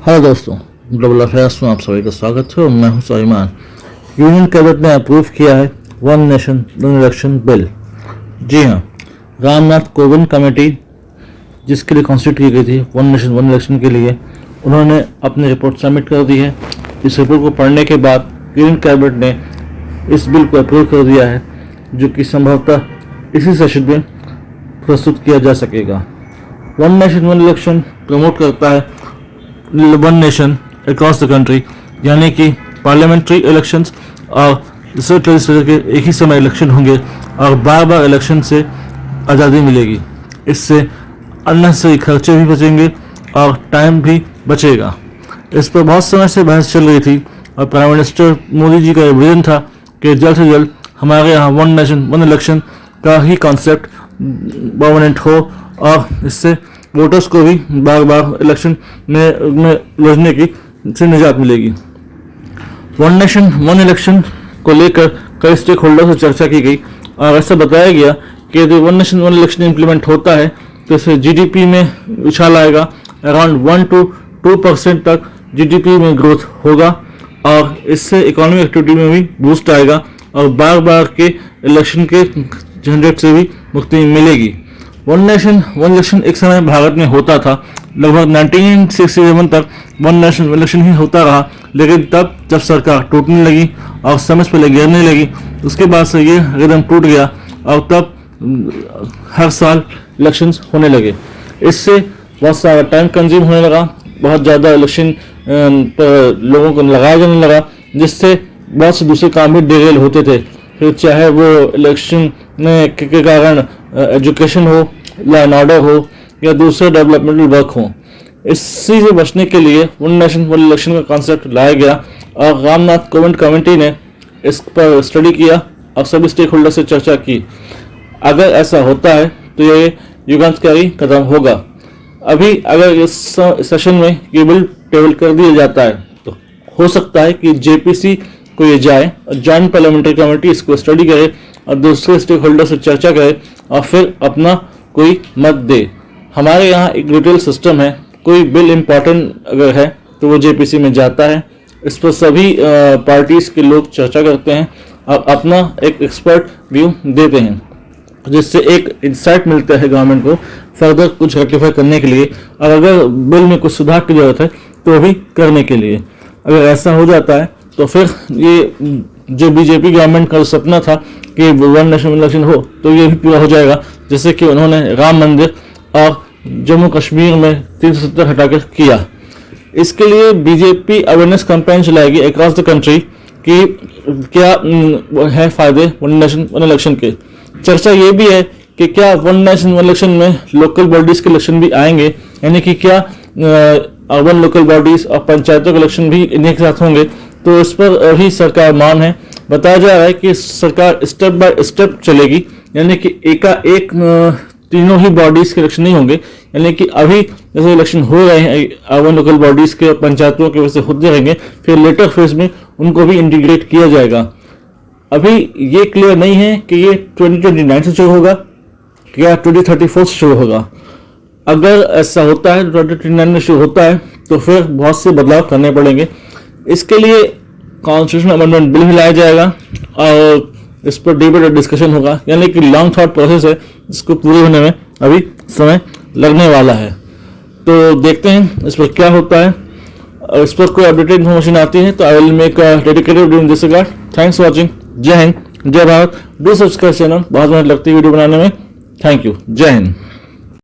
Hello दोस्तों, global affairs में आप सभी का स्वागत है और मैं हूं सलमान। यूनियन कैबिनेट ने अप्रूव किया है one nation one election bill. जी हां, रामनाथ कोविंद कमेटी जिसके लिए कॉन्स्टिट्यूट की गई थी वन नेशन वन इलेक्शन के लिए, उन्होंने अपनी रिपोर्ट सबमिट कर दी है। इस रिपोर्ट को पढ़ने के बाद यूनियन कैबिनेट ने इस बिल को अप्रूव कर दिया है, जो कि संभवतः इसी सेशन में प्रस्तुत किया जा सकेगा। One nation one election promote करता है one nation across the country, यानी कि पार्लियामेंट्री इलेक्शंस और स्टेट लेजिस्लेचर के एक ही समय इलेक्शन होंगे और बार बार इलेक्शन से आज़ादी मिलेगी। इससे अननेसेसरी खर्चे भी बचेंगे और टाइम भी बचेगा। इस पर बहुत समय से बहस चल रही थी और प्राइम मिनिस्टर मोदी जी का विजन था कि जल्द से जल्द हमारे यहाँ वन नेशन वन इलेक्शन का ही कॉन्सेप्ट परमानेंट हो और इससे वोटर्स को भी बार बार इलेक्शन में लड़ने की से निजात मिलेगी। वन नेशन वन इलेक्शन को लेकर कई स्टेक होल्डर से चर्चा की गई और ऐसा बताया गया कि यदि one nation one election implement होता है तो इससे जीडीपी में उछाल आएगा, अराउंड 1 to 2% तक जीडीपी में ग्रोथ होगा और इससे इकोनॉमिक एक्टिविटी में भी बूस्ट आएगा और बार बार के इलेक्शन के झंझट से भी मुक्ति मिलेगी। वन नेशन वन इलेक्शन एक समय भारत में होता था, लगभग 1967 तक वन नेशन वन इलेक्शन ही होता रहा, लेकिन तब जब सरकार टूटने लगी और समय से पहले गिरने लगी, उसके बाद से ये रिदम टूट गया और तब हर साल इलेक्शंस होने लगे। इससे बहुत सारा टाइम कंज्यूम होने लगा, बहुत ज़्यादा इलेक्शन पर लोगों को लगाया जाने लगा, जिससे बहुत से दूसरे काम भी डिरेल होते थे। फिर चाहे वो इलेक्शन में के कारण एजुकेशन हो, लॉ एंड ऑर्डर हो या दूसरे डेवलपमेंटल वर्क हो। इसी से बचने के लिए वन नेशन वन इलेक्शन का कॉन्सेप्ट लाया गया और रामनाथ कोविंद कमेटी ने इस पर स्टडी किया और सभी स्टेक होल्डर से चर्चा की। अगर ऐसा होता है तो ये युगांतकारी कदम होगा। अभी अगर इस सेशन में ये बिल टेबल कर दिया जाता है तो हो सकता है कि जेपीसी को ये जाए और जॉइंट पार्लियामेंट्री कमेटी इसको स्टडी करे और दूसरे स्टेक होल्डर से चर्चा करे और फिर अपना कोई मत दे। हमारे यहाँ एक डिटेल सिस्टम है, कोई बिल इम्पॉर्टेंट अगर है तो वो जेपीसी में जाता है, इस पर सभी पार्टीज के लोग चर्चा करते हैं और अपना एक एक्सपर्ट व्यू देते हैं, जिससे एक इंसाइट मिलता है गवर्नमेंट को फर्दर कुछ रेक्टिफाई करने के लिए और अगर बिल में कुछ सुधार की जरूरत है तो भी करने के लिए। अगर ऐसा हो जाता है तो फिर ये जो बीजेपी गवर्नमेंट का सपना था कि वन नेशन इलेक्शन हो तो ये भी पूरा हो जाएगा, जैसे कि उन्होंने राम मंदिर और जम्मू कश्मीर में 370 हटाकर किया। इसके लिए बीजेपी अवेयरनेस कैंपेन चलाएगी अक्रॉस द कंट्री कि क्या है फायदे वन नेशन वन इलेक्शन के। चर्चा ये भी है कि क्या वन नेशन वन इलेक्शन में लोकल बॉडीज के इलेक्शन भी आएंगे, यानी कि क्या अर्बन लोकल बॉडीज और पंचायतों के इलेक्शन भी इन्हीं के साथ होंगे। तो इस पर अभी सरकार मान है। बताया जा रहा है कि सरकार स्टेप बाय स्टेप चलेगी, यानी कि एक तीनों ही बॉडीज के इलेक्शन नहीं होंगे, यानी कि अभी जैसे इलेक्शन हो रहे हैं अर्बन लोकल बॉडीज के पंचायतों के वजह से होते रहेंगे, फिर लेटर फेज में उनको भी इंटीग्रेट किया जाएगा। अभी ये क्लियर नहीं है कि ये 2029 से शुरू होगा या 2034 से शुरू होगा। अगर ऐसा होता है 2029 में शुरू होता है तो फिर बहुत से बदलाव करने पड़ेंगे। इसके लिए कॉन्स्टिट्यूशन अमेंडमेंट बिल भी लाया जाएगा और इस पर डिबेट और डिस्कशन होगा, यानी कि लॉन्ग थॉट प्रोसेस है, इसको पूरे होने में अभी समय लगने वाला है। तो देखते हैं इस पर क्या होता है। इस पर कोई अपडेटेड इन्फॉर्मेशन आती है तो I will make a dedicated video in this regard. Thanks for watching. जय हिंद, जय भारत। डू सब्सक्राइब चैनल, बहुत मेहनत लगती है वीडियो बनाने में। Thank you. जय हिंद।